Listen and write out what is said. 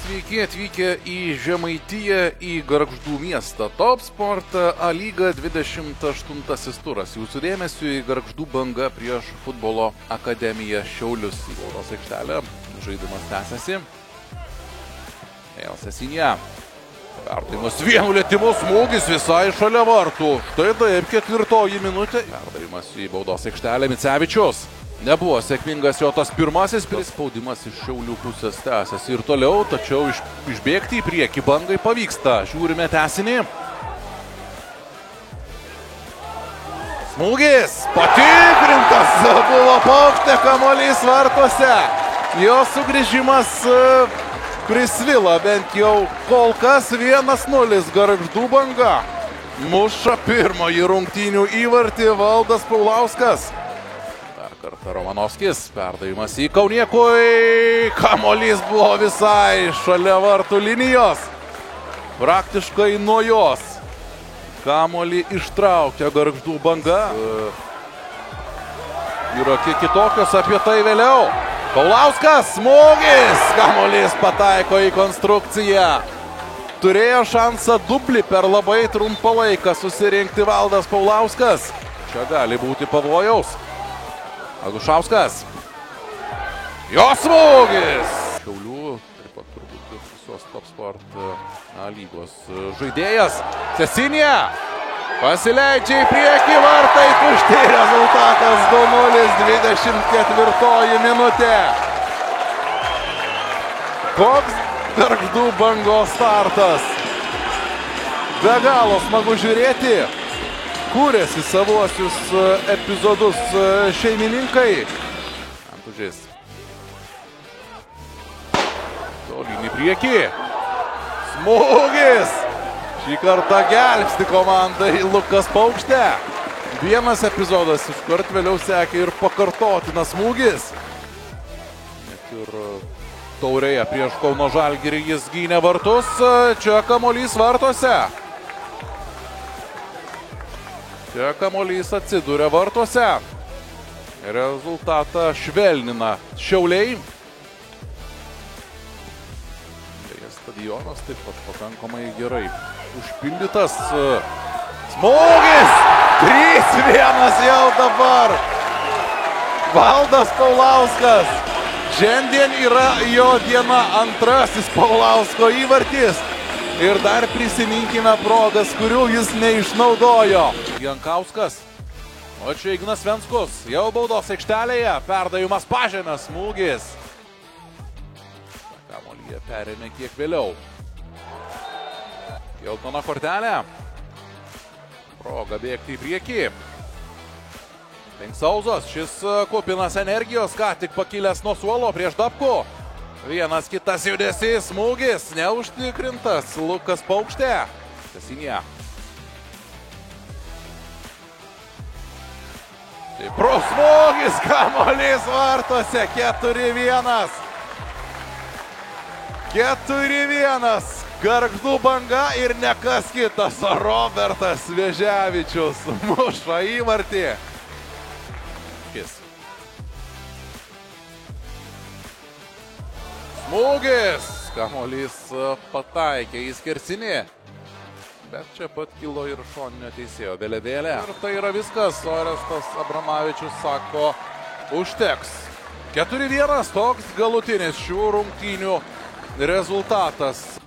Sveiki atvykę į Žemaitiją, į Gargždų miestą. Top Sport A lyga 28 turas. Jūsų dėmesiu į Gargždų Banga prieš futbolo akademiją Šiaulius. Į baudos aikštelę žaidimas tęsiasi. Elsesinė. Perdavimas vienu lietimu, smūgis visai šalia vartų. Štai taip, 4 minutė. Perdavimas į baudos aikštelę Micevičius. Nebuvo sėkmingas jo tas pirmasis prispaudimas iš Šiaulių pusės tęsiasi ir toliau, tačiau išbėgti į priekį Bangai pavyksta. Žiūrime tęsinį. Smūgis, patikrintas, buvo Paukštė, kamuolys vartuose. Jo sugrįžimas prisvila bent jau kol kas 1-0 Gargždų Banga. Muša pirmąjį rungtynių įvartį Valdas Paulauskas. Kartą Romanovskis, perdavimas į Kauniekui, kamuolys buvo visai šalia vartų linijos, praktiškai nuo jos. Kamuolį ištraukia Gargždų Banga. Yra kiek kitokios, apie tai vėliau. Paulauskas, smūgis, kamuolys pataiko į konstrukciją. Turėjo šansą dublį per labai trumpą laiką susirinkti Valdas Paulauskas. Čia gali būti pavojaus. Agušauskas. Jo smūgis. Šiaulių, taip pat turbūt visos Top Sport A lygos žaidėjas. Cesinė. Pasileidžia į priekį, vartai tušti. Rezultatas 2-0, 24 minutė. Koks Gargždų Bangos startas. Be galo smagu žiūrėti. Kūrėsi savuosius epizodus šeimininkai. Antužis. Tolyn į priekį. Smūgis. Šį kartą gelbsti komandai Lukas Paukštė. Vienas epizodas iškart vėliau sekė ir pakartotinas smūgis. Net ir taurėje prieš Kauno Žalgirį jis gynė vartus. Čia kamuolys vartuose. Čia kamuolys atsiduria vartuose. Rezultatą švelnina Šiauliai. Beje, stadionas taip pat pakankamai gerai užpildytas. Smūgis! 3-1 jau dabar. Valdas Paulauskas. Šiandien yra jo diena, antrasis Paulausko įvartis. Ir dar prisiminkime progas, kurių jis neišnaudojo. Jankauskas. O čia Ignas Venskus. Jau baudos aikštelėje. Perdavimas pažemės. Smūgis. Kamuolyje perėmė kiek vėliau. Geltona kortelė. Proga bėgti į priekį. Pinksauzas. Šis kupinas energijos, ką tik pakilęs nuo suolo prieš Dabku. Vienas kitas judesys, smūgis, neužtikrintas, Lukas Paukštė. Cesinė. Stiprus smūgis, kamuolys vartuose, 4-1. 4-1. Gargždų Banga ir ne kas kitas, Robertas Vėžiavičius muša įvartį. Smūgis, kamuolys pataikė į skersinį, bet čia pat kilo ir šoninio teisėjo vėliavėlė. Ir tai yra viskas, Orestas Abramavičius sako, užteks. 4-1 toks galutinis šių rungtynių rezultatas.